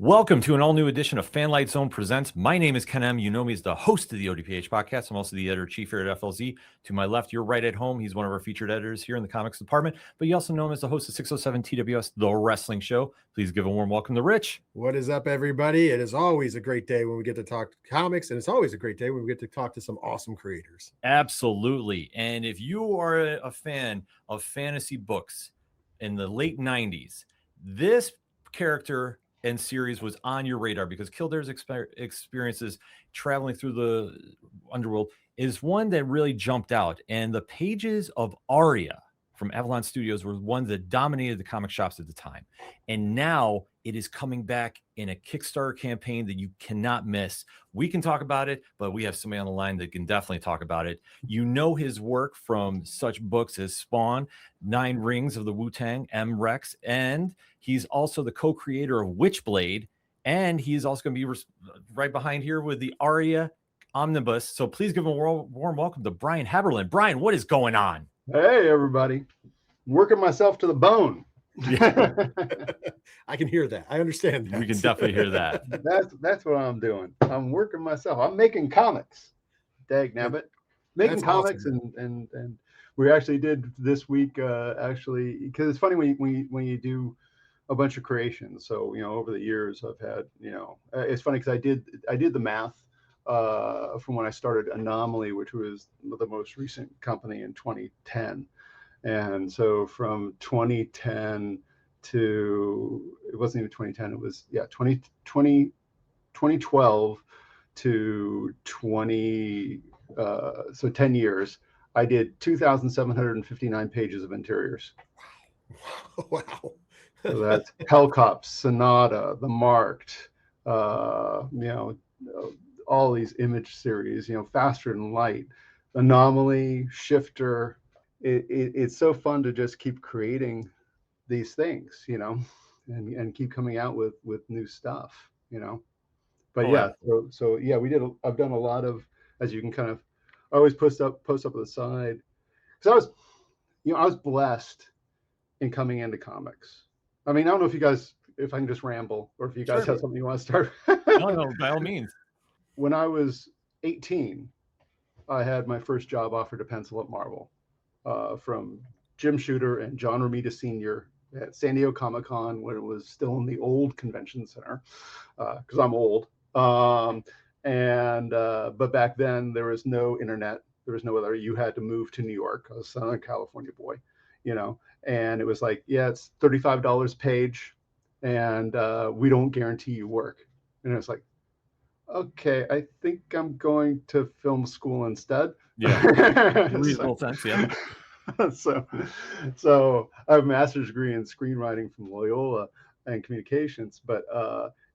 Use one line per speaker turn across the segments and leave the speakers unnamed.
Welcome to an all-new edition of Fanlight Zone Presents. My name is Ken M. You know me as the host of the ODPH podcast. I'm also the editor-chief here at FLZ. To my left, you're right at home. He's one of our featured editors here in the comics department, but you also know him as the host of 607 TWS, The Wrestling Show. Please give a warm welcome to Rich.
What is up, everybody? It is always a great day when we get to talk comics, and it's always a great day when we get to talk to some awesome creators.
Absolutely. And if you are a fan of fantasy books in the late 90s, this character and series was on your radar because Kildare's experiences traveling through the underworld is one that really jumped out. And the pages of ARIA from Avalon Studios were one that dominated the comic shops at the time. And now it is coming back in a Kickstarter campaign that you cannot miss. We can talk about it, but we have somebody on the line that can definitely talk about it. You know his work from such books as Spawn, 9 Rings of the Wu-Tang, M. Rex, and he's also the co-creator of Witchblade, and he's also going to be right behind here with the ARIA Omnibus. So please give a warm welcome to Brian HABERLIN. Brian, what is going on?
Hey, everybody. Working myself to the bone.
Yeah.
I can hear that. I understand that.
We can definitely hear that.
That's what I'm doing. I'm working myself. I'm making comics. Dag nabbit. Making comics awesome. and we actually did this week actually, because it's funny when you do a bunch of creations. So, over the years I've had, it's funny because I did the math from when I started Anomaly, which was the most recent company in 2010. And so from 2010 to, it wasn't even 2010, it was, 2012 to 20, so 10 years, I did 2,759 pages of interiors.
Wow.
So that's Hellcops, Sonata, The Marked, all these image series, Faster Than Light, Anomaly, Shifter. It's so fun to just keep creating these things, and keep coming out with new stuff, But I've done a lot of, as you can kind of, I always post up on the side, because I was blessed in coming into comics. I mean, I don't know if I can just ramble, or if you guys have something you want to start.
No, by all means.
When I was 18, I had my first job offer to pencil at Marvel from Jim Shooter and John Romita Sr. at San Diego Comic-Con when it was still in the old convention center, because I'm old. But back then there was no internet. There was no other. You had to move to New York. I was a Southern California boy, and it was like, it's $35 a page, and we don't guarantee you work. And it's like, okay, I think I'm going to film school instead.
Yeah, reasonable sense. Yeah.
So I have a master's degree in screenwriting from Loyola and communications, but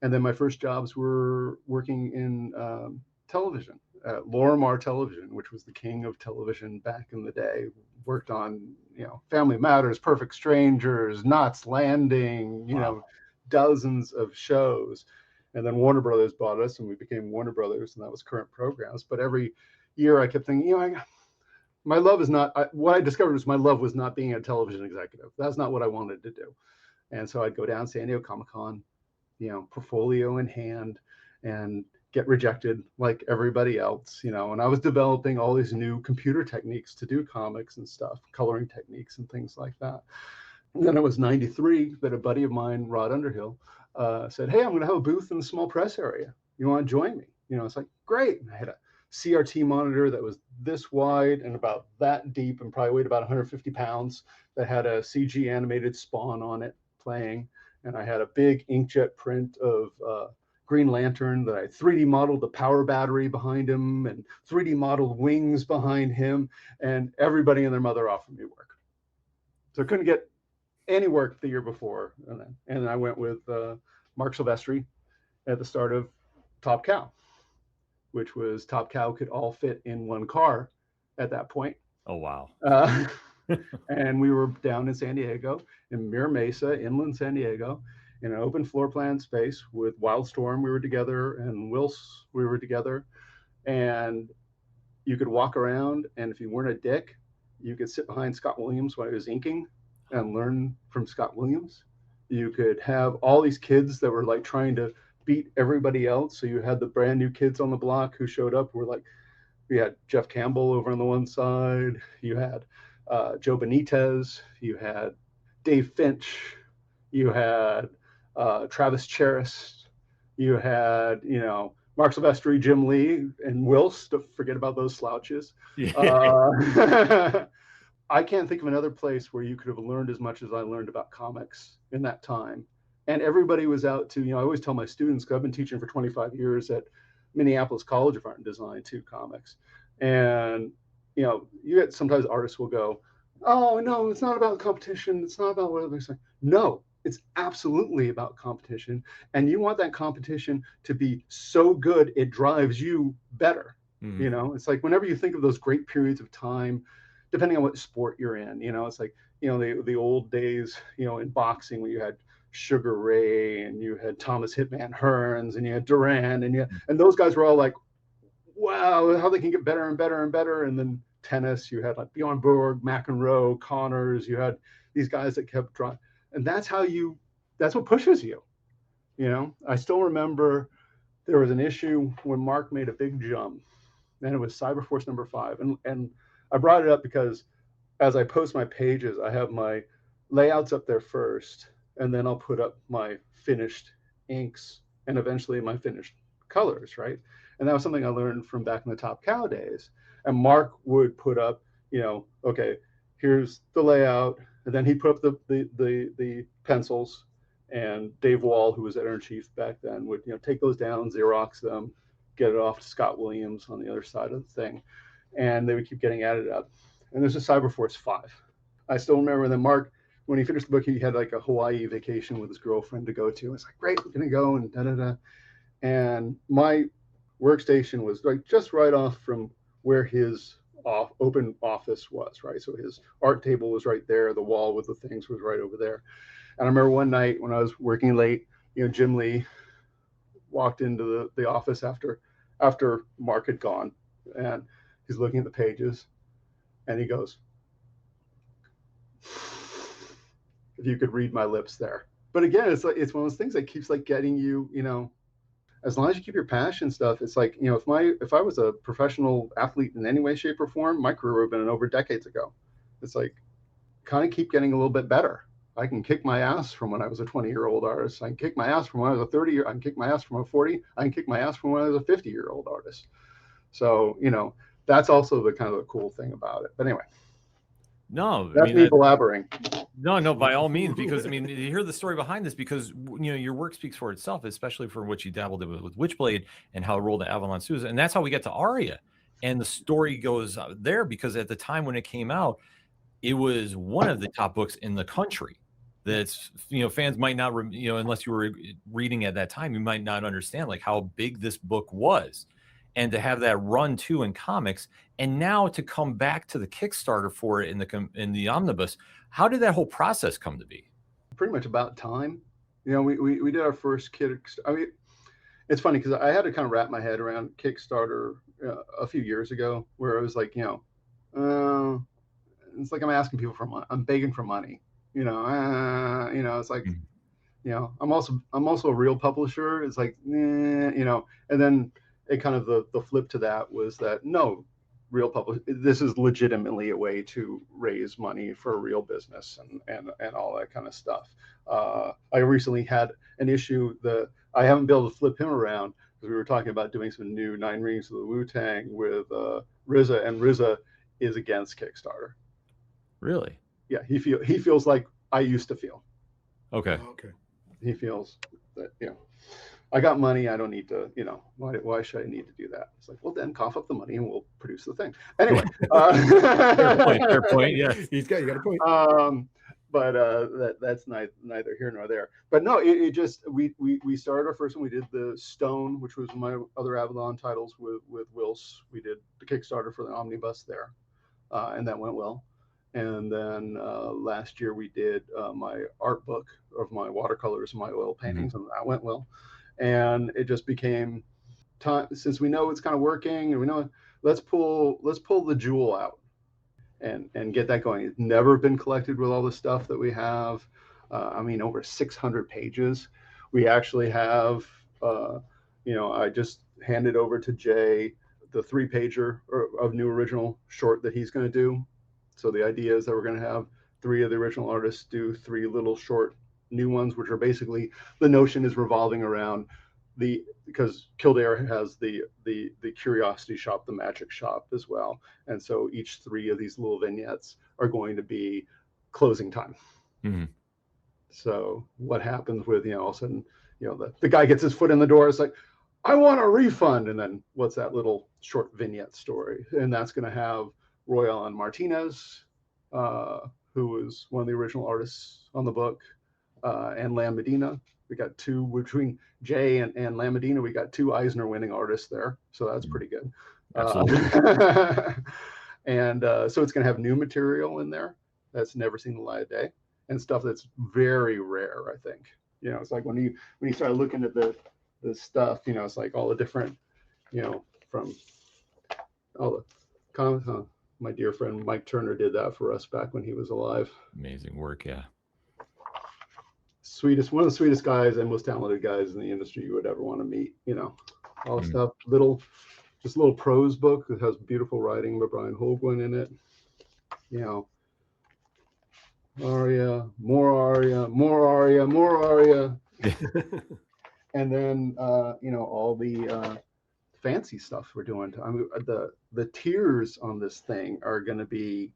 and then my first jobs were working in television, Lorimar Television, which was the king of television back in the day. Worked on Family Matters, Perfect Strangers, Knots Landing,
Wow.
Dozens of shows. And then Warner Brothers bought us, and we became Warner Brothers, and that was Current Programs. But every year I kept thinking, my love is not, what I discovered was my love was not being a television executive. That's not what I wanted to do. And so I'd go down San Diego Comic-Con, portfolio in hand, and get rejected like everybody else, and I was developing all these new computer techniques to do comics and stuff, coloring techniques and things like that. And then it was 93 that a buddy of mine, Rod Underhill, said, hey, I'm going to have a booth in the small press area. You want to join me? It's like, great. And I had a CRT monitor that was this wide and about that deep and probably weighed about 150 pounds that had a CG animated Spawn on it playing. And I had a big inkjet print of Green Lantern that I 3D modeled the power battery behind him and 3D modeled wings behind him, and everybody and their mother offered me work. So I couldn't get any work the year before. And then I went with Mark Silvestri at the start of Top Cow, which was Top Cow could all fit in one car at that point.
Oh, wow.
And we were down in San Diego, in Mira Mesa, inland San Diego, in an open floor plan space with Wildstorm. We were together, and Wills, we were together. And you could walk around, and if you weren't a dick, you could sit behind Scott Williams while he was inking and learn from Scott Williams. You could have all these kids that were like trying to beat everybody else. So you had the brand new kids on the block who showed up, who were like, we had Jeff Campbell over on the one side, you had Joe Benitez, you had Dave Finch, you had Travis Cheris, you had, you know, Mark Silvestri, Jim Lee, and Wills. Don't forget about those slouches. I can't think of another place where you could have learned as much as I learned about comics in that time. And everybody was out to, you know, I always tell my students, because I've been teaching for 25 years at Minneapolis College of Art and Design, too, comics. And, you know, you get sometimes artists will go, oh, no, it's not about competition. It's not about what they're saying. No, it's absolutely about competition. And you want that competition to be so good, it drives you better. You know, it's like whenever you think of those great periods of time, depending on what sport you're in, you know, it's like, you know, the old days, you know, in boxing when you had Sugar Ray and you had Thomas Hitman Hearns and you had Duran and those guys were all like, wow, how they can get better and better and better. And then tennis, you had like Bjorn Borg, McEnroe, Connors, you had these guys that kept trying. And that's what pushes you. You know, I still remember there was an issue when Mark made a big jump, and it was Cyberforce #5. And I brought it up because as I post my pages, I have my layouts up there first, and then I'll put up my finished inks and eventually my finished colors, right? And that was something I learned from back in the Top Cow days. And Mark would put up, you know, okay, here's the layout, and then he'd put up the pencils, and Dave Wall, who was editor-in-chief back then, would, you know, take those down, Xerox them, get it off to Scott Williams on the other side of the thing, and they would keep getting added up. And there's a Cyberforce 5. I still remember that Mark, when he finished the book, he had like a Hawaii vacation with his girlfriend to go to. It's like, great, we're gonna go and da-da-da. And my workstation was like just right off from where his open office was, right? So his art table was right there. The wall with the things was right over there. And I remember one night when I was working late, you know, Jim Lee walked into the office after Mark had gone, and he's looking at the pages, and he goes, if you could read my lips there. But again, it's like, it's one of those things that keeps like getting you, you know, as long as you keep your passion stuff. It's like, you know, if I was a professional athlete in any way, shape, or form, my career would have been over decades ago. It's like, kind of keep getting a little bit better. I can kick my ass from when I was a 20-year-old artist. I can kick my ass from when I was a 30-year. I can kick my ass from a 40. I can kick my ass from when I was a 50-year-old artist. So, you know, that's also the kind of the cool thing about it. But anyway,
no,
that's me blabbering.
No, by all means, because I mean, you hear the story behind this, because you know your work speaks for itself, especially for what you dabbled with Witchblade and how it rolled at Avalon Studios, and that's how we get to ARIA, and the story goes there because at the time when it came out, it was one of the top books in the country. That's, you know, fans might not, you know, unless you were reading at that time, you might not understand like how big this book was, and to have that run too in comics, and now to come back to the Kickstarter for it in the omnibus. How did that whole process come to be?
Pretty much about time. You know, we did our first Kickstarter. I mean, it's funny because I had to kind of wrap my head around Kickstarter a few years ago, where I was like, you know, it's like I'm asking people for money. I'm begging for money. You know, it's like, you know, I'm also a real publisher. It's like, you know, and then it kind of the flip to that was that no, real publish. This is legitimately a way to raise money for a real business and all that kind of stuff. I recently had an issue that I haven't been able to flip him around because we were talking about doing some new 9 Rings of the Wu-Tang with RZA, and RZA is against Kickstarter.
Really?
Yeah, he feels like I used to feel.
Okay.
Okay.
He feels that, you know, I got money. I don't need to, you know, why should I need to do that? It's like, well, then cough up the money and we'll produce the thing. Anyway.
Fair point. Yeah.
You got a point.
But that's neither here nor there. But no, it just, we started our first one. We did the Stone, which was my other Avalon titles with Wills. We did the Kickstarter for the omnibus there. And that went well. And then last year we did my art book of my watercolors and my oil paintings, and that went well. And it just became time, since we know it's kind of working, and we know, let's pull the jewel out and get that going. It's never been collected with all the stuff that we have. I mean, over 600 pages. We actually have, I just handed over to Jay the 3-pager of new original short that he's going to do. So the idea is that we're going to have 3 of the original artists do 3 little short new ones, which are basically, the notion is revolving around because Kildare has the curiosity shop, the magic shop as well. And so each 3 of these little vignettes are going to be closing time.
Mm-hmm.
So what happens with, all of a sudden, the guy gets his foot in the door. It's like, I want a refund. And then what's that little short vignette story? And that's going to have Royale and Martinez, who was one of the original artists on the book, and Lam Medina. We got 2 between Jay and Lam Medina. We got 2 Eisner winning artists there. So that's pretty good.
Absolutely.
And so it's going to have new material in there that's never seen the light of day, and stuff that's very rare, I think. It's like when you start looking at the stuff, it's like all the different, from all the comments. My dear friend Mike Turner did that for us back when he was alive.
Amazing work, yeah.
One of the sweetest guys and most talented guys in the industry you would ever want to meet. All the stuff, just a little prose book that has beautiful writing by Brian Holguin in it. Aria, more Aria, more Aria, more Aria. And then all the fancy stuff we're doing. I mean, the tiers on this thing are going to be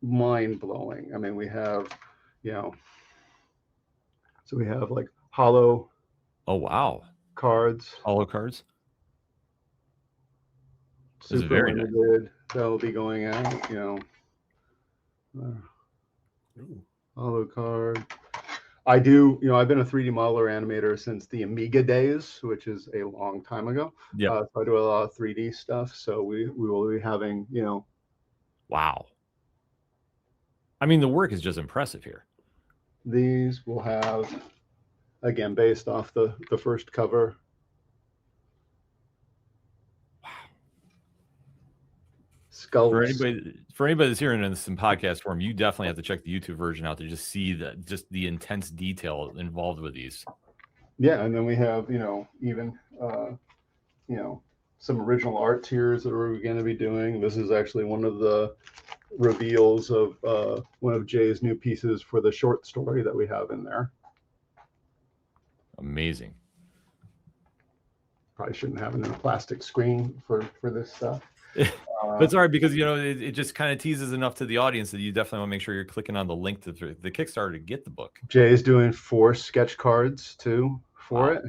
mind blowing. I mean, we have, so we have like hollow.
Oh wow!
Cards.
Hollow cards.
Super
very
limited. Nice. That'll be going out. Hollow card. I do, I've been a 3D modeler animator since the Amiga days, which is a long time ago.
Yeah.
So I do a lot of 3D stuff. So we will be having,
Wow. I mean, the work is just impressive here.
These will have, again, based off the first cover.
Wow.
Skulls.
For anybody that's hearing this in podcast form, you definitely have to check the YouTube version out to just see the intense detail involved with these.
Yeah, and then we have even some original art tiers that we're going to be doing. This is actually one of the reveals of one of Jay's new pieces for the short story that we have in there.
Amazing.
Probably shouldn't have it in a plastic screen for this stuff.
But it's all right, because it just kind of teases enough to the audience that you definitely want to make sure you're clicking on the link to the Kickstarter to get the book.
Jay is doing 4 sketch cards too for it,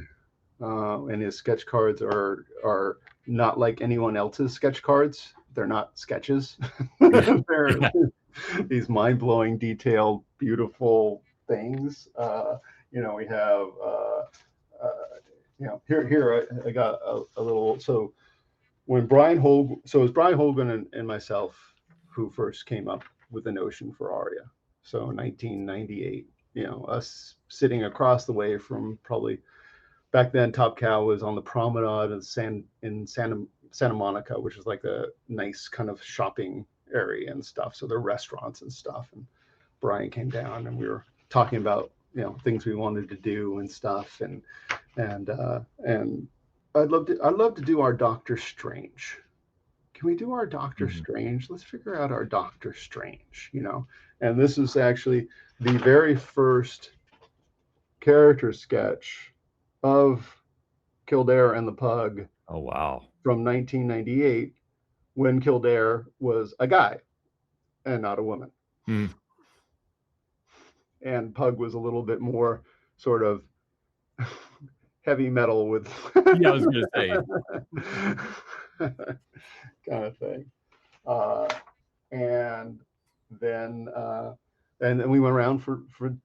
and his sketch cards are not like anyone else's sketch cards. They're not sketches. They're these mind-blowing, detailed, beautiful things. We have here I got a little. So when it was Brian Holguin and myself who first came up with the notion for Aria. So 1998, us sitting across the way from, probably back then, Top Cow was on the promenade in Santa Monica, which is like a nice kind of shopping area and stuff. So there are restaurants and stuff. And Brian came down and we were talking about, things we wanted to do and stuff. And I'd love to do our Doctor Strange. Can we do our Doctor Strange? Let's figure out our Doctor Strange, And this is actually the very first character sketch of Kildare and the Pug.
Oh, wow.
From 1998, when Kildare was a guy and not a woman.
Mm.
And Pug was a little bit more sort of heavy metal with
yeah, I was gonna say
kind of thing. And then we went around for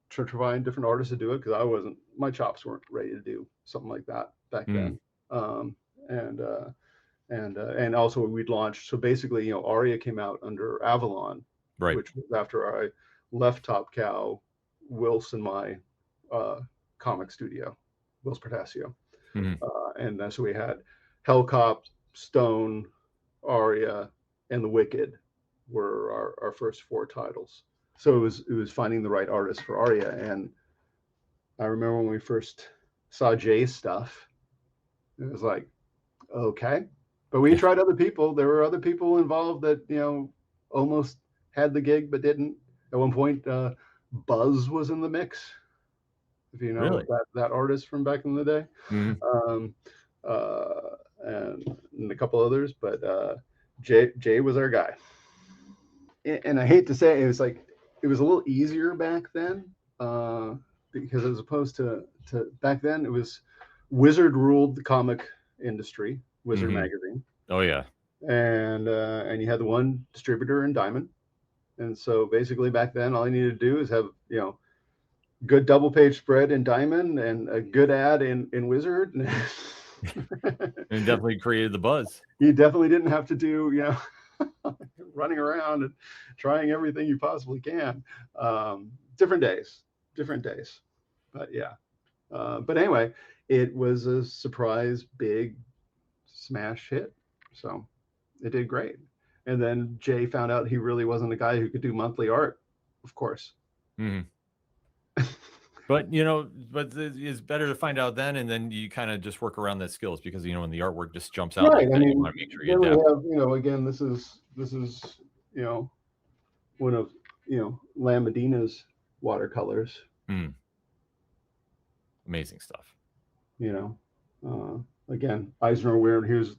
trying different artists to do it, because my chops weren't ready to do something like that back then. And also we'd launched, so basically, Aria came out under Avalon,
right,
which was after I left Top Cow, Wills and my comic studio, Wills Portasio. And so we had Hellcop, Stone, Aria, and The Wicked were our first 4 titles. So it was finding the right artist for Aria. And I remember when we first saw Jay's stuff, it was like, okay. But we tried other people. There were other people involved that, you know, almost had the gig but didn't. At one point, Buzz was in the mix, if you know
Really?
that artist from back in the day.
Mhm.
And a couple others, but Jay was our guy. And I hate to say it was like it was a little easier back then, because as opposed to back then, it was Wizard ruled the comic industry, Wizard
Mhm.
magazine,
Oh yeah.
and you had the one distributor in Diamond. And so basically back then, all you needed to do is have, you know, good double page spread in Diamond and a good ad in Wizard.
And definitely created the buzz.
You definitely didn't have to do, you know, running around and trying everything you possibly can. Different days. But yeah. But anyway, it was a surprise, big smash hit. So it did great. And then Jay found out he really wasn't a guy who could do monthly art, of course.
Mhm. But you know, it's better to find out then, and then you kind of just work around that skills, because you know when the artwork just jumps out like
Right. I
that, you
mean,
want to make sure you
then we
adapt.
have, you know, again, this is, you know, one of, you know, Lam Medina's watercolors,
Mm. Amazing stuff.
you know. Again, Eisner Weird, he was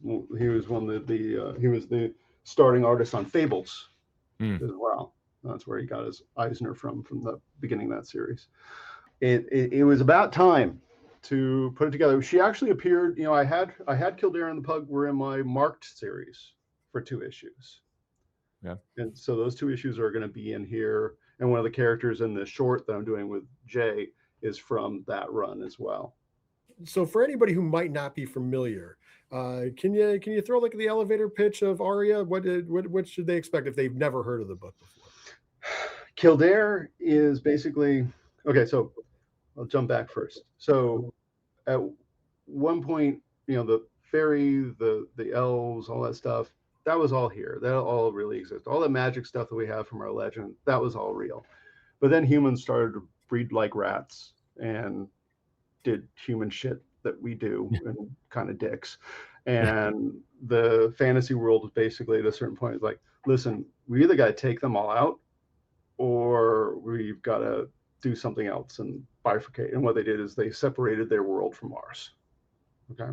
one of he was the starting artist on Fables
Mm.
as well. That's where he got his Eisner from the beginning of that series. It was about time to put it together. She actually appeared, you know, I had Kildare and the Pug were in my marked series for 2 issues.
Yeah.
And so those 2 issues are going to be in here. And one of the characters in the short that I'm doing with Jay is from that run as well.
So for anybody who might not be familiar, can you throw like the elevator pitch of Aria? What should they expect if they've never heard of the book before?
Kildare is basically, okay, so I'll jump back first. So at one point, you know, the fairy, the elves, all that stuff, that was all here. That all really exists. All the magic stuff that we have from our legend, that was all real. But then humans started to breed like rats and did human shit that we do and kind of dicks. And the fantasy world was basically at a certain point like, listen, we either got to take them all out or we've got to do something else and bifurcate. And what they did is they separated their world from ours. Okay.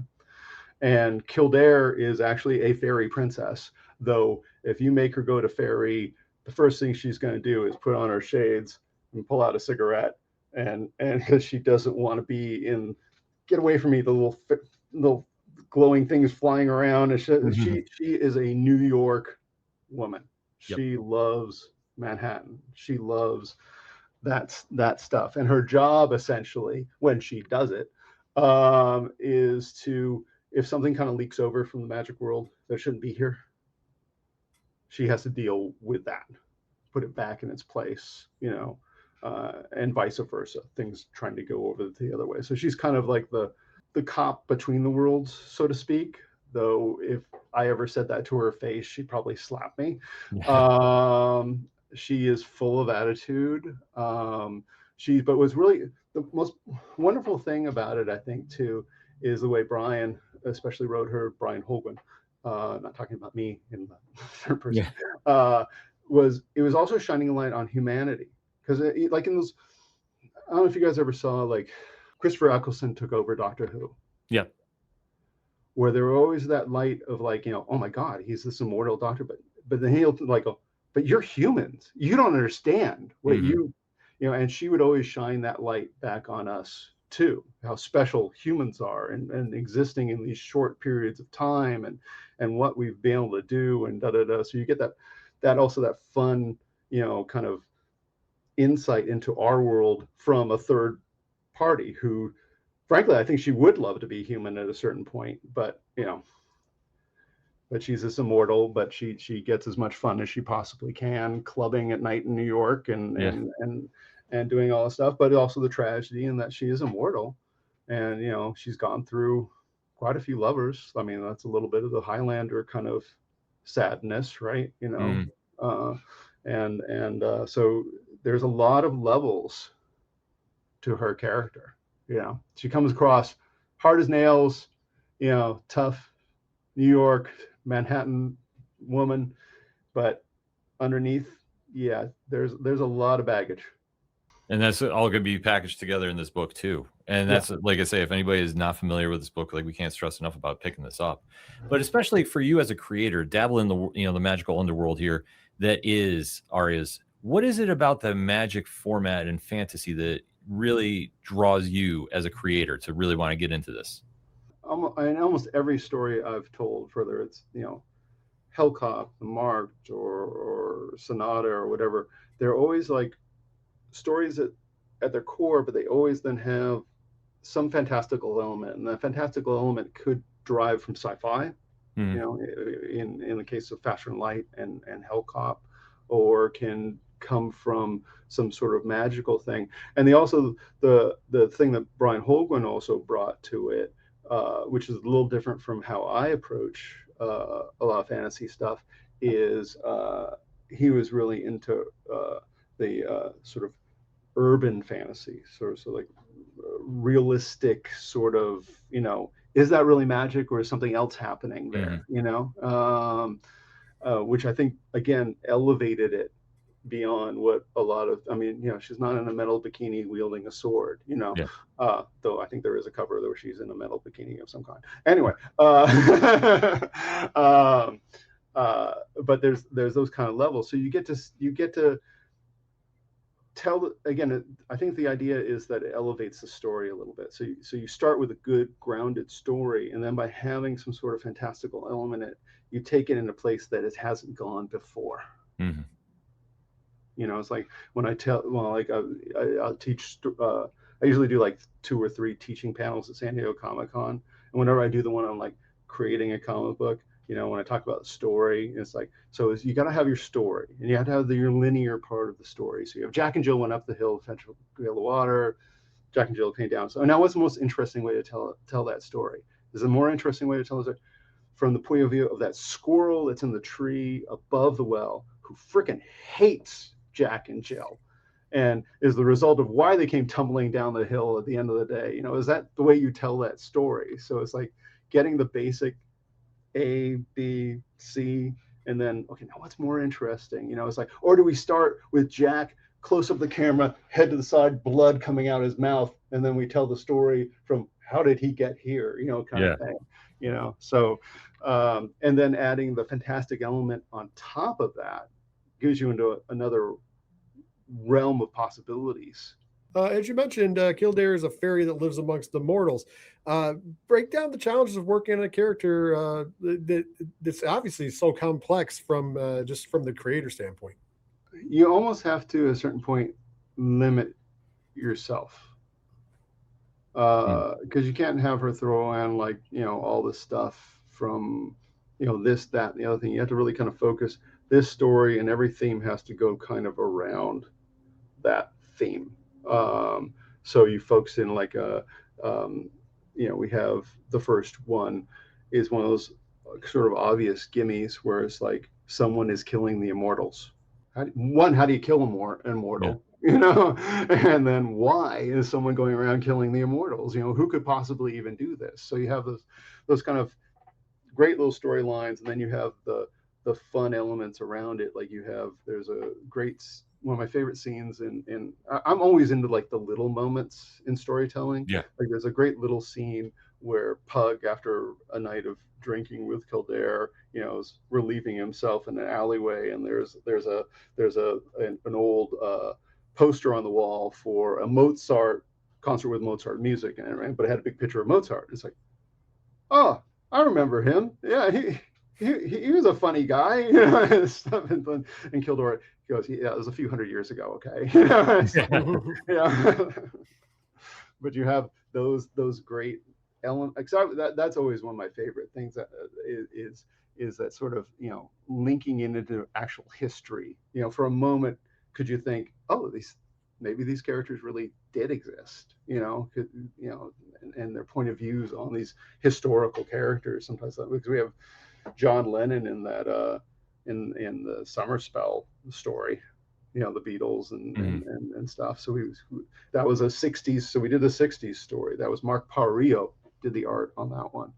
And Kildare is actually a fairy princess, though if you make her go to fairy, the first thing she's going to do is put on her shades and pull out a cigarette, and because she doesn't want to be in, get away from me, the little glowing things flying around. And she is a New York woman.
Yep.
She loves Manhattan. She loves that stuff. And her job essentially, when she does it, is to, if something kind of leaks over from the magic world that shouldn't be here, she has to deal with that, put it back in its place, you know, and vice versa. Things trying to go over the other way. So she's kind of like the cop between the worlds, so to speak. Though if I ever said that to her face, she'd probably slap me. She is full of attitude. But was really the most wonderful thing about it, I think, too, is the way Brian, especially wrote her, Brian Holguin, not talking about me in the third person, it was also shining a light on humanity. Because like in those, I don't know if you guys ever saw, like, Christopher Eccleston took over Doctor Who.
Yeah.
Where there were always that light of like, you know, oh my God, he's this immortal doctor, but then he'll like go, but you're humans. You don't understand what you know, and she would always shine that light back on us too, how special humans are and existing in these short periods of time and what we've been able to do and da da da. So you get that also that fun, you know, kind of insight into our world from a third party who, frankly, I think she would love to be human at a certain point, but you know, but she's this immortal, but she gets as much fun as she possibly can, clubbing at night in New York and doing all this stuff, but also the tragedy in that she is immortal. And, you know, she's gone through quite a few lovers. I mean, that's a little bit of the Highlander kind of sadness, right? You know, so there's a lot of levels to her character. You know, she comes across hard as nails, you know, tough New York, Manhattan woman, but underneath, yeah, there's a lot of baggage.
And that's all going to be packaged together in this book too. And that's like I say, if anybody is not familiar with this book, like we can't stress enough about picking this up. But especially for you as a creator, dabble in the the magical underworld here that is Aria's. What is it about the magic format and fantasy that really draws you as a creator to really want to get into this?
In almost every story I've told, whether it's, you know, Hellcop, The Marked, or Sonata or whatever, they're always like stories that at their core, but they always then have some fantastical element, and that fantastical element could derive from sci-fi.
Mhm.
You know, in the case of Faster Than Light and Hellcop, or can come from some sort of magical thing. And they also, the thing that Brian Holguin also brought to it, which is a little different from how I approach a lot of fantasy stuff, is he was really into the sort of urban fantasy, sort of like realistic sort of, you know, is that really magic or is something else happening there? You know, which I think again elevated it beyond what a lot of, I mean, you know, she's not in a metal bikini wielding a sword, you know, though I think there is a cover where she's in a metal bikini of some kind. Anyway, but there's those kind of levels. So you get to tell, again, I think the idea is that it elevates the story a little bit. So you start with a good grounded story, and then by having some sort of fantastical element in it, you take it in a place that it hasn't gone before.
Mm-hmm.
You know, it's like when I tell, well, like I'll teach, I usually do like 2 or 3 teaching panels at San Diego Comic-Con. And whenever I do the one on like creating a comic book, you know, when I talk about the story, it's like, so you got to have your story, and you have to have your linear part of the story. So you have Jack and Jill went up the hill, fetch a pail of water. Jack and Jill came down. So now what's the most interesting way to tell that story? Is a more interesting way to tell it from the point of view of that squirrel that's in the tree above the well, who freaking hates Jack and Jill, and is the result of why they came tumbling down the hill at the end of the day. You know, is that the way you tell that story? So it's like getting the basic A, B, C, and then, okay, now what's more interesting? You know, it's like, or do we start with Jack, close up the camera, head to the side, blood coming out his mouth, and then we tell the story from how did he get here, you know, kind of thing, you know? So, and then adding the fantastic element on top of that gives you into another realm of possibilities.
As you mentioned, Kildare is a fairy that lives amongst the mortals. Break down the challenges of working on a character that's obviously so complex from just from the creator standpoint.
You almost have to, at a certain point, limit yourself, because you can't have her throw in like, you know, all this stuff from, you know, this, that, and the other thing. You have to really kind of focus. This story and every theme has to go kind of around that theme. So you focus in like a, you know, we have the first one is one of those sort of obvious gimmies where it's like someone is killing the immortals. How do you kill an immortal? You know, and then why is someone going around killing the immortals? You know, who could possibly even do this? So you have those kind of great little storylines, and then you have the fun elements around it. Like there's a great, one of my favorite scenes in I'm always into like the little moments in storytelling. Like there's a great little scene where Pug, after a night of drinking with Kildare, you know, is relieving himself in an alleyway, and there's an old poster on the wall for a Mozart concert with Mozart music, and right, but it had a big picture of Mozart. It's like, oh, I remember him. Yeah, he was a funny guy, you know, and stuff. And Kildare goes, yeah, it was a few hundred years ago, okay. You know, yeah. But you have those great elements. That's always one of my favorite things. That is that sort of, you know, linking into actual history. You know, for a moment, could you think, oh, maybe these characters really did exist, you know, and their point of views on these historical characters. Sometimes, because we have John Lennon in that in the Summer Spell story, you know, the Beatles and stuff. So that was a 60s. So we did the 60s story. That was Mark Parrillo did the art on that one.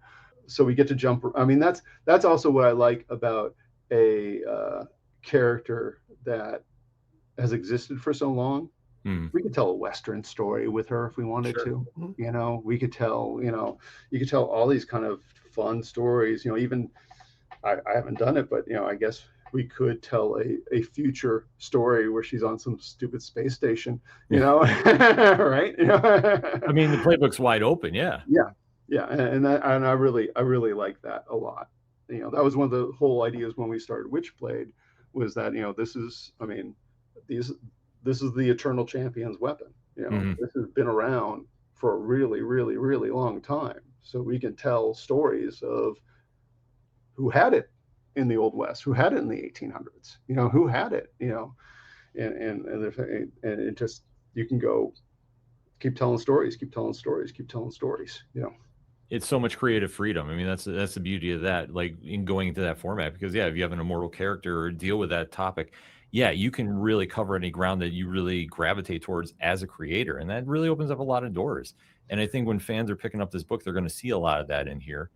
So we get to jump. I mean, that's also what I like about a character that has existed for so long. We could tell a Western story with her if we wanted to. You know, we could tell, you know, you could tell all these kind of fun stories. You know, even I haven't done it, but, you know, I guess we could tell a future story where she's on some stupid space station, you know, right? You know?
I mean, the playbook's wide open. Yeah.
Yeah. And I really like that a lot. You know, that was one of the whole ideas when we started Witchblade, was that, you know, this is the Eternal Champion's weapon. You know, this has been around for a really, really, really long time. So we can tell stories of who had it in the Old West, who had it in the 1800s, you know, who had it, you know, and it just, you can go keep telling stories, you know.
It's so much creative freedom. I mean, that's the beauty of that, like in going into that format, because if you have an immortal character or deal with that topic, you can really cover any ground that you really gravitate towards as a creator. And that really opens up a lot of doors. And I think when fans are picking up this book, they're going to see a lot of that in here.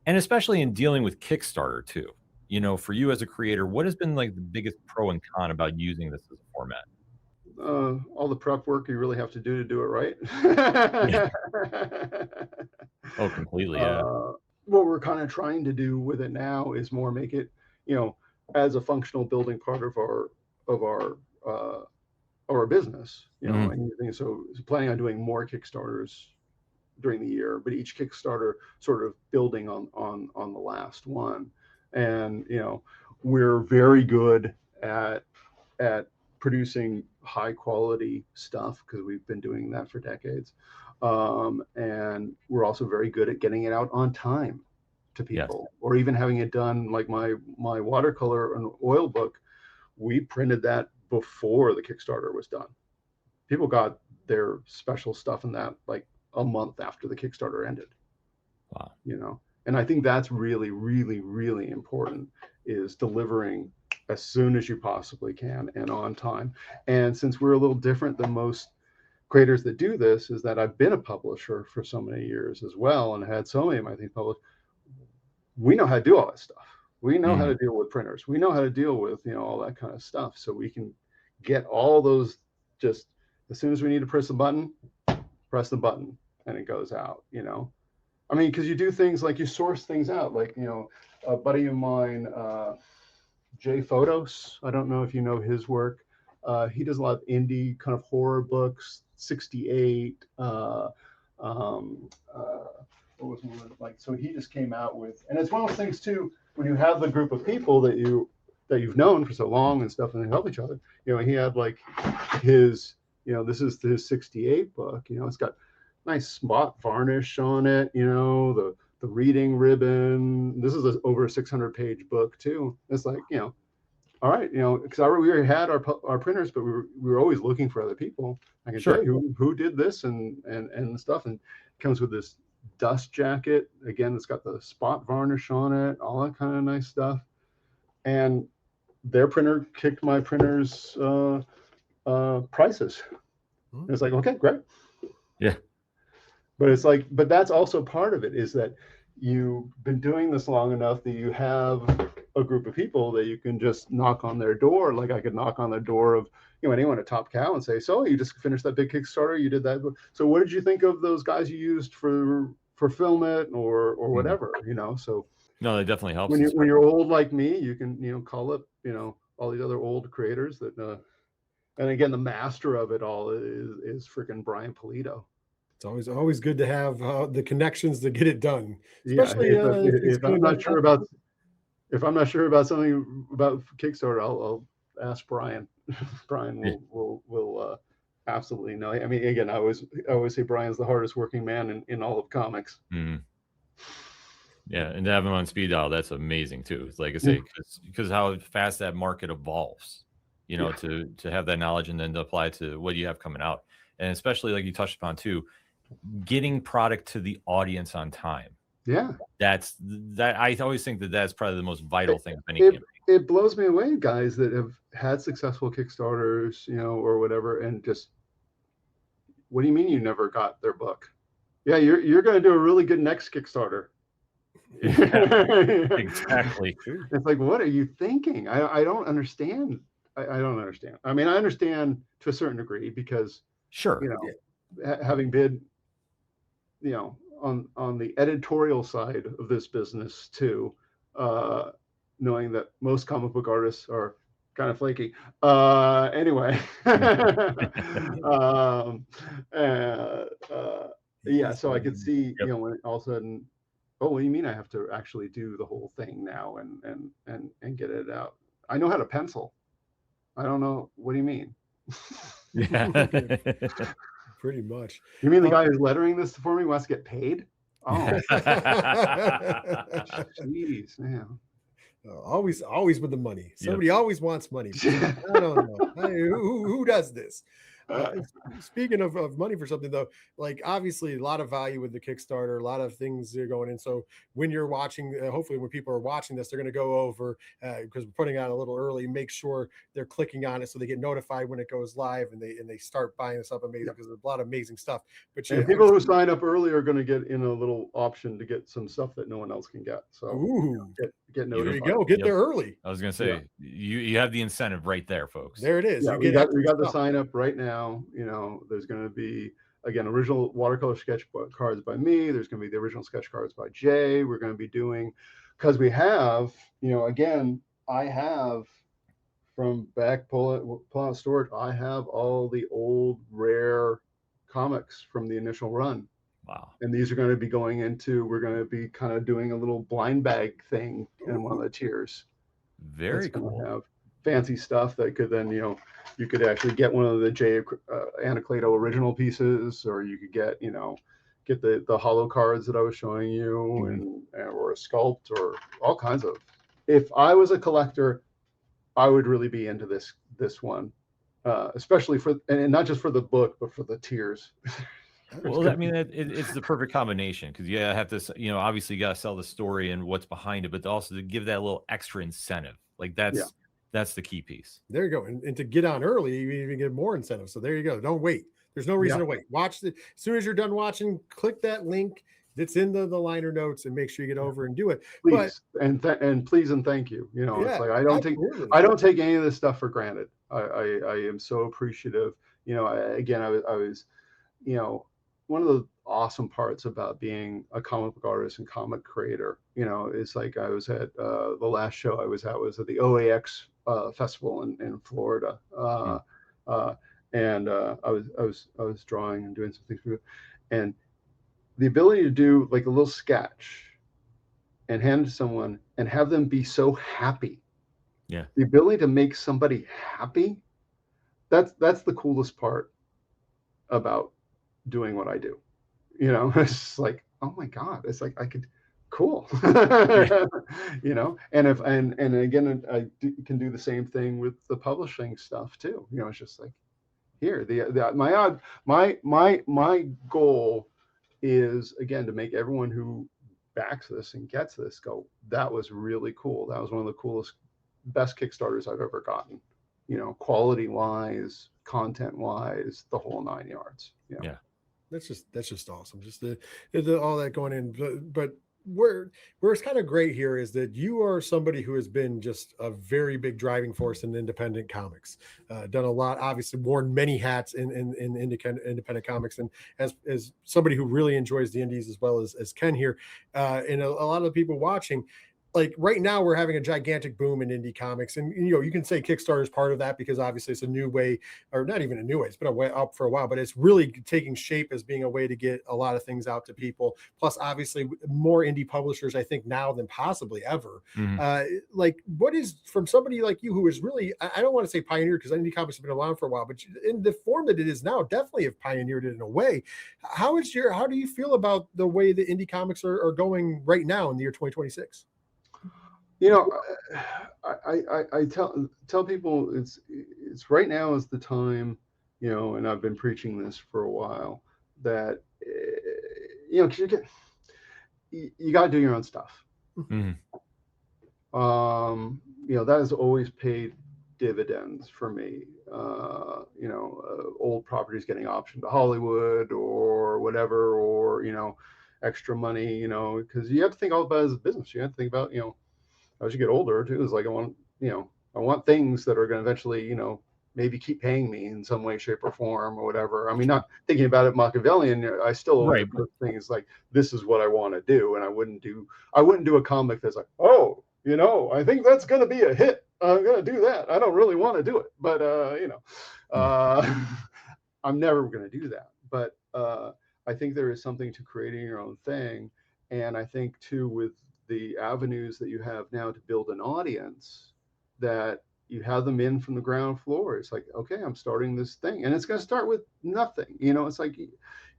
And especially in dealing with Kickstarter too. You know, for you as a creator, what has been like the biggest pro and con about using this as a format?
All the prep work you really have to do it right.
Oh, completely. Yeah.
What we're kind of trying to do with it now is more make it, you know, as a functional building part of our business, you know. And so planning on doing more Kickstarters during the year, but each Kickstarter sort of building on the last one. And, you know, we're very good at producing high quality stuff because we've been doing that for decades. And we're also very good at getting it out on time to people, or even having it done, like my watercolor and oil book, we printed that before the Kickstarter was done. People got their special stuff in that like a month after the Kickstarter ended.
Wow.
You know, and I think that's really, really, really important, is delivering as soon as you possibly can and on time. And since we're a little different than most creators that do this, is that I've been a publisher for so many years as well, and had so many of my things published. We know how to do all that stuff. We know how to deal with printers. We know how to deal with, you know, all that kind of stuff. So we can get all those, just as soon as we need to press the button and it goes out, you know. I mean, because you do things like you source things out, like, you know, a buddy of mine, Jay Photos, I don't know if you know his work. He does a lot of indie kind of horror books, 68. What was one like? So he just came out with, and it's one of those things too, when you have the group of people that you've known for so long and stuff, and they help each other. You know, he had like his, you know, this is his 68 book. You know, it's got nice spot varnish on it. You know, the reading ribbon. This is over a 600-page book too. It's like, you know, all right, you know, because we already had our printers, but we were always looking for other people. I can tell you who did this and stuff, and it comes with this dust jacket. Again, it's got the spot varnish on it, all that kind of nice stuff. And their printer kicked my printer's prices. And it's like, okay, great.
Yeah.
But it's like, but that's also part of it, is that you've been doing this long enough that you have a group of people that you can just knock on their door. Like I could knock on the door of, you know, anyone at Top Cow and say, so you just finished that big Kickstarter, you did that. So what did you think of those guys you used for Film It or whatever, you know? So
no, that definitely helps.
When you're old like me, you can, you know, call up, you know, all these other old creators that, and again, the master of it all is freaking Brian Polito.
It's always good to have the connections to get it done.
Especially if I'm not sure about something about Kickstarter, I'll ask Brian. Brian will absolutely know. I mean, again, I always say Brian's the hardest working man in all of comics.
Yeah, and to have him on speed dial, that's amazing too. It's like I say, because how fast that market evolves, you know, to have that knowledge and then to apply to what you have coming out, and especially like you touched upon too, getting product to the audience on time.
Yeah,
that I always think that's probably the most vital thing of any campaign.
it blows me away, guys that have had successful Kickstarters, you know, or whatever, and just, what do you mean you never got their book? Yeah, you're going to do a really good next Kickstarter.
Exactly.
It's like, what are you thinking? I don't understand. I don't understand. I mean, I understand to a certain degree because,
Sure,
you know, having been, you know, on the editorial side of this business too, knowing that most comic book artists are kind of flaky. Anyway, yeah. So I could see, you know, when all of a sudden, oh, what do you mean I have to actually do the whole thing now and get it out? I know how to pencil. I don't know. What do you mean?
yeah.
Pretty much.
You mean the guy who's lettering this for me wants to get paid? Oh, jeez, man.
Always with the money. Somebody always wants money. I don't know. Who does this? Speaking of money for something though, like obviously a lot of value with the Kickstarter, a lot of things are going in. So when you're watching, hopefully when people are watching this, they're going to go over because we're putting out a little early. Make sure they're clicking on it so they get notified when it goes live and they start buying this up. Amazing because there's a lot of amazing stuff. But
and people who sign up early are going to get in a little option to get some stuff that no one else can get. So get notified.
There you go. Get there early.
I was going to say you have the incentive right there, folks.
There it is.
Yeah, we got the sign up right now. You know, there's going to be, again, original watercolor sketch cards by me. There's going to be the original sketch cards by Jay. We're going to be doing, because we have, you know, again, I have from back pull out storage, I have all the old rare comics from the initial run.
Wow.
And these are going to be going into, we're going to be kind of doing a little blind bag thing in one of the tiers.
Very cool.
Have fancy stuff that could then, you know, you could actually get one of the J. Anacleto original pieces, or you could get, you know, get the hollow cards that I was showing you, and or a sculpt, or all kinds of. If I was a collector, I would really be into this one, especially for, and not just for the book, but for the tiers.
Well, I mean, it's the perfect combination because you have to, you know, obviously you got to sell the story and what's behind it, but also to give that little extra incentive. Like that's the key piece.
There you go. And to get on early, you even get more incentive. So there you go. Don't wait. There's no reason to wait. Watch as soon as you're done watching, click that link that's in the liner notes and make sure you get over and do it.
Please, and please and thank you. You know, it's like I don't take any of this stuff for granted. I am so appreciative. You know, I was, you know, one of the awesome parts about being a comic book artist and comic creator, you know, is like I was at the last show I was at the OAX festival in Florida, and I was drawing and doing some things for it, and the ability to do like a little sketch and hand it to someone and have them be so happy.
Yeah,
the ability to make somebody happy, that's the coolest part about doing what I do. You know, it's like, oh my God, it's like I could, cool. You know, and again, I can do the same thing with the publishing stuff too. You know, it's just like, here, my goal is, again, to make everyone who backs this and gets this go, that was really cool. That was one of the coolest, best Kickstarters I've ever gotten. You know, quality wise, content wise, the whole 9 yards. You know?
Yeah. That's just awesome. Just the all that going in. But where it's kind of great here is that you are somebody who has been just a very big driving force in independent comics, done a lot, obviously worn many hats in independent comics, and as somebody who really enjoys the indies as well as Ken here, and a lot of the people watching. Like right now we're having a gigantic boom in indie comics, and you know, you can say Kickstarter is part of that because obviously it's a new way, or not even a new way, it's been a way up for a while, but it's really taking shape as being a way to get a lot of things out to people. Plus obviously more indie publishers, I think, now than possibly ever. Like what is, from somebody like you who is really, I don't want to say pioneer because indie comics have been around for a while, but in the form that it is now, definitely have pioneered it in a way. How do you feel about the way the indie comics are going right now in the year 2026?
You know, I tell people it's right now is the time, you know, and I've been preaching this for a while, that you know, 'cause you got to do your own stuff. that has always paid dividends for me. Old properties getting optioned to Hollywood or whatever, or extra money, because you have to think all about it as a business. You have to think about, as you get older too, is like I want things that are going to eventually, maybe keep paying me in some way, shape, or form, or whatever. I mean, not thinking about it Machiavellian. I still always put things like, this is what I want to do, and I wouldn't do a comic that's like, oh, I think that's going to be a hit. I'm going to do that. I don't really want to do it, but I'm never going to do that. But I think there is something to creating your own thing, and I think too, with the avenues that you have now to build an audience, that you have them in from the ground floor. It's like, okay, I'm starting this thing, and it's going to start with nothing. It's like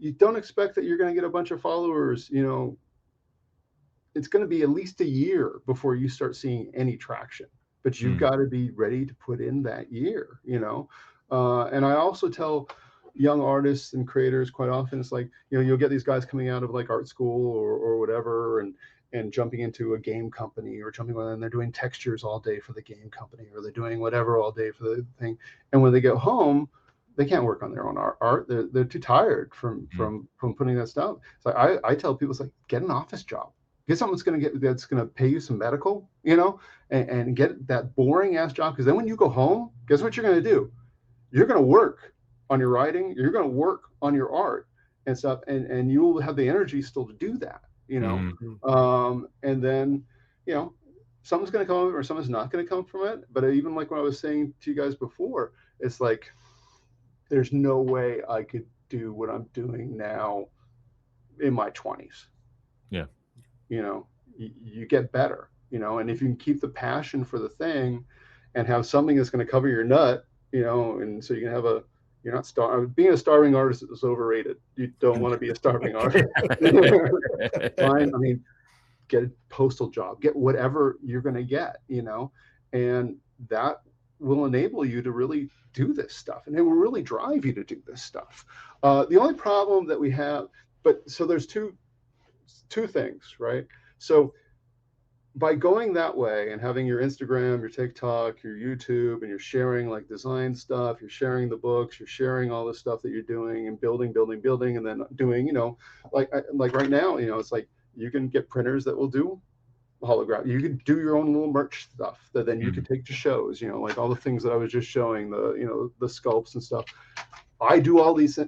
you don't expect that you're going to get a bunch of followers. It's going to be at least a year before you start seeing any traction, but you've got to be ready to put in that year. And I also tell young artists and creators quite often, it's like, you'll get these guys coming out of like art school or whatever, and jumping into a game company, or jumping on, and they're doing textures all day for the game company, or they're doing whatever all day for the thing. And when they get home, they can't work on their own art. They're too tired from putting that stuff. So I tell people, it's like, get an office job, get something that's going to pay you some medical, and get that boring ass job. Because then when you go home, guess what you're going to do? You're going to work on your writing. You're going to work on your art and stuff, and you'll have the energy still to do that. And then, something's going to come or something's not going to come from it. But even like what I was saying to you guys before, it's like, there's no way I could do what I'm doing now in my 20s.
Yeah.
You get better, and if you can keep the passion for the thing and have something that's going to cover your nut, and so you can have you're not being a starving artist is overrated. You don't want to be a starving artist. Fine. I mean, get a postal job, get whatever you're going to get, and that will enable you to really do this stuff, and it will really drive you to do this stuff. The only problem that we have, so there's two things, right? So by going that way and having your Instagram, your TikTok, your YouTube, and you're sharing like design stuff, you're sharing the books, you're sharing all the stuff that you're doing and building, and then doing, like right now, it's like you can get printers that will do holograph. You can do your own little merch stuff that then you can take to shows, like all the things that I was just showing, the sculpts and stuff. I do all this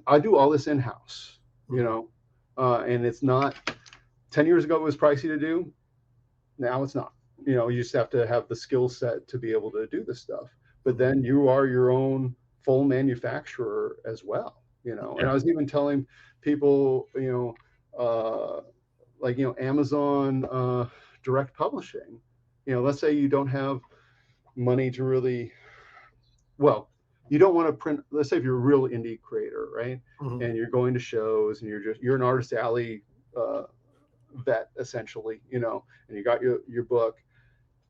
in-house, and it's not, 10 years ago it was pricey to do. Now it's not. You just have to have the skill set to be able to do this stuff. But then you are your own full manufacturer as well, And I was even telling people, Amazon direct publishing. Let's say you don't have money to really, you don't want to print. Let's say if you're a real indie creator, right? And you're going to shows and you're an Artist Alley vet essentially, and you got your book.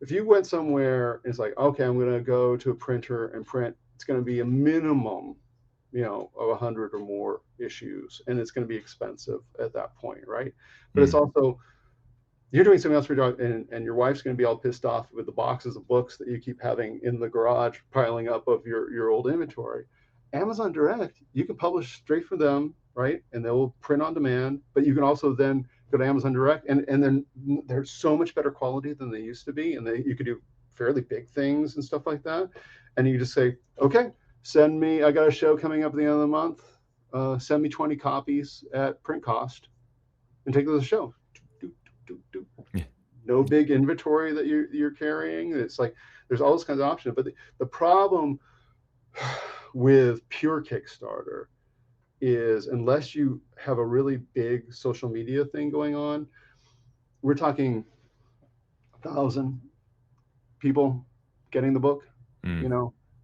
If you went somewhere, it's like, okay, I'm going to go to a printer and print. It's going to be a minimum, of 100 or more issues, and it's going to be expensive at that point, right? But it's also, you're doing something else for your dog, and your wife's going to be all pissed off with the boxes of books that you keep having in the garage piling up of your old inventory. Amazon Direct, you can publish straight from them, right? And they'll print on demand, but you can also then go to Amazon Direct, and then they're so much better quality than they used to be, and you could do fairly big things and stuff like that. And you just say, okay, send me, I got a show coming up at the end of the month, send me 20 copies at print cost and take it to the show.
Yeah.
No big inventory that you're carrying. It's like, there's all those kinds of options. But the problem with pure Kickstarter is, unless you have a really big social media thing going on, we're talking 1,000 people getting the book.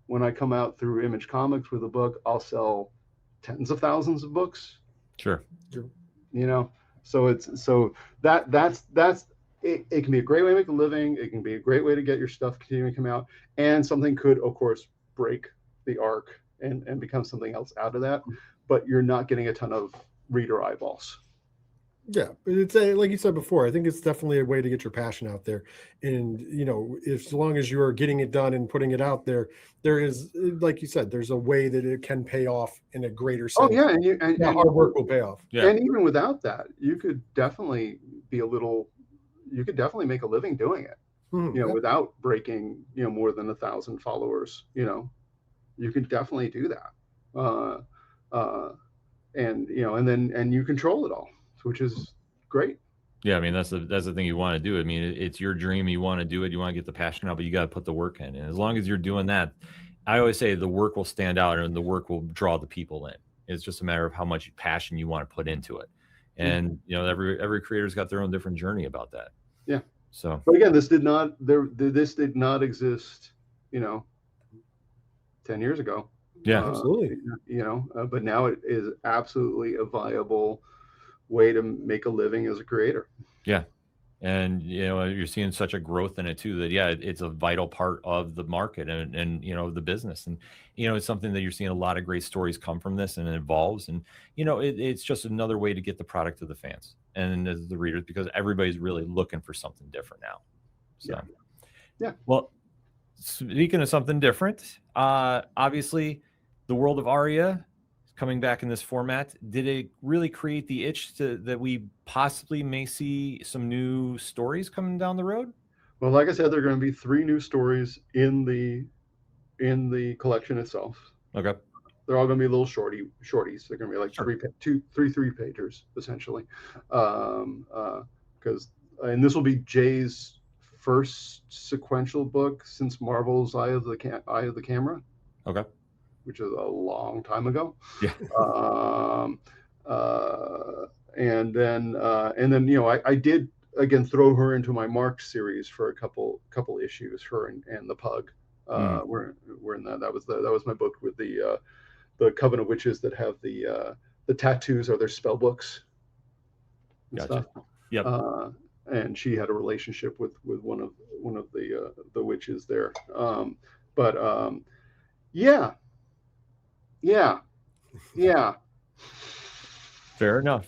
When I come out through Image Comics with a book, I'll sell tens of thousands of books.
Sure.
So that's it can be a great way to make a living. It can be a great way to get your stuff continuing to come out, and something could, of course, break the arc and become something else out of that. But you're not getting a ton of reader eyeballs.
Yeah, but it's a, like you said before, I think it's definitely a way to get your passion out there. And, you know, if, as long as you are getting it done and putting it out there, there is, like you said, there's a way that it can pay off in a greater
Oh
sense.
yeah, and you
The hard work will pay off.
Yeah.
and even without that, you could definitely be a little. You could definitely make a living doing it.
Mhm,
You know,
yeah.
without breaking, you know, more than 1,000 followers. You know, you can definitely do that. Uh, uh, and you know, and you control it all, which is great.
Yeah, I mean that's the thing you want to do. I mean, it's your dream. You want to do it. You want to get the passion out, but you got to put the work in. And as long as you're doing that, I always say the work will stand out, and the work will draw the people in. It's just a matter of how much passion you want to put into it. And you know, every creator's got their own different journey about that.
Yeah.
So,
But again, this did not exist, you know, 10 years ago.
yeah,
Absolutely.
You know, but now it is absolutely a viable way to make a living as a creator.
yeah. And you know, you're seeing such a growth in it too that yeah, it's a vital part of the market and you know the business. And you know, it's something that you're seeing a lot of great stories come from this, and it evolves. And you know, it's just another way to get the product to the fans and the readers, because everybody's really looking for something different now. So
Yeah.
well, speaking of something different, obviously the world of ARIA coming back in this format, did it really create the itch that we possibly may see some new stories coming down the road?
Well, like I said, there are going to be 3 new stories in the collection itself.
Okay.
They're all going to be little shorties. They're going to be like
Sure.
three 3-pagers essentially, because and this will be Jay's first sequential book since Marvel's Eye of the Camera,
Okay.
which is a long time ago.
Yeah.
And then you know, I did again throw her into my Marked series for a couple issues, her and the Pug. We're in that. That was my book with the Coven of Witches that have the tattoos are their spell books and
Gotcha.
stuff.
Yep.
And she had a relationship with one of the witches there. But yeah.
Fair enough.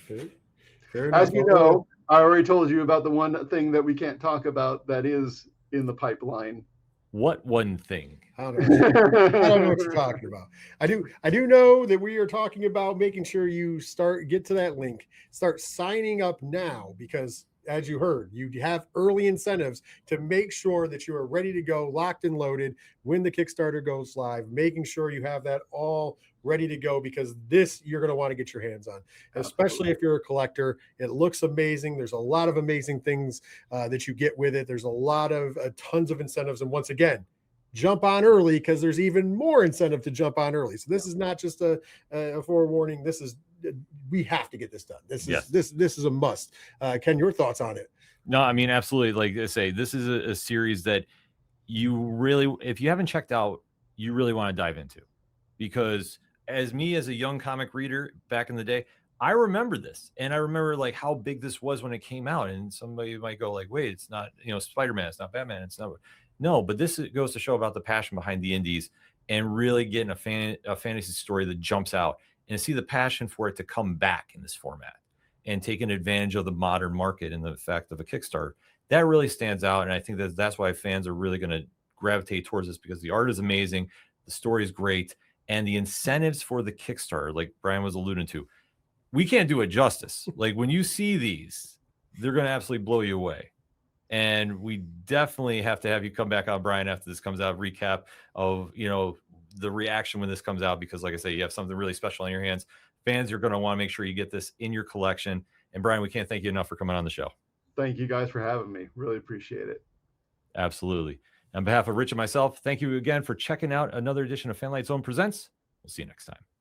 Fair
As
enough.
you know, I already told you about the one thing that we can't talk about that is in the pipeline.
What one thing?
I don't know what you're talking about. I do know that we are talking about making sure you get to that link, start signing up now, because as you heard, you have early incentives to make sure that you are ready to go, locked and loaded when the Kickstarter goes live, making sure you have that all ready to go, because this you're going to want to get your hands on, especially if you're a collector. It looks amazing. There's a lot of amazing things that you get with it. There's a lot of tons of incentives. And once again, jump on early, because there's even more incentive to jump on early. So this is not just a forewarning. This is, we have to get this done. This is this is a must. Ken, your thoughts on it?
No, I mean, absolutely. Like I say, this is a series that you really, if you haven't checked out, you really want to dive into, because as a young comic reader back in the day, I remember this, and I remember like how big this was when it came out. And somebody might go like, wait, it's not, you know, Spider-Man, it's not Batman, it's not. No, but this goes to show about the passion behind the indies and really getting a fantasy story that jumps out, and see the passion for it to come back in this format and taking advantage of the modern market and the fact of a Kickstarter. That really stands out. And I think that's why fans are really going to gravitate towards this, because the art is amazing, the story is great, and the incentives for the Kickstarter, like Brian was alluding to, we can't do it justice. Like when you see these, they're going to absolutely blow you away. And we definitely have to have you come back on, Brian, after this comes out, recap of, you know, the reaction when this comes out, because like I say, you have something really special in your hands. Fans are going to want to make sure you get this in your collection. And Brian, we can't thank you enough for coming on the show.
Thank you guys for having me. Really appreciate it.
Absolutely. On behalf of Rich and myself, thank you again for checking out another edition of Fanlight Zone Presents. We'll see you next time.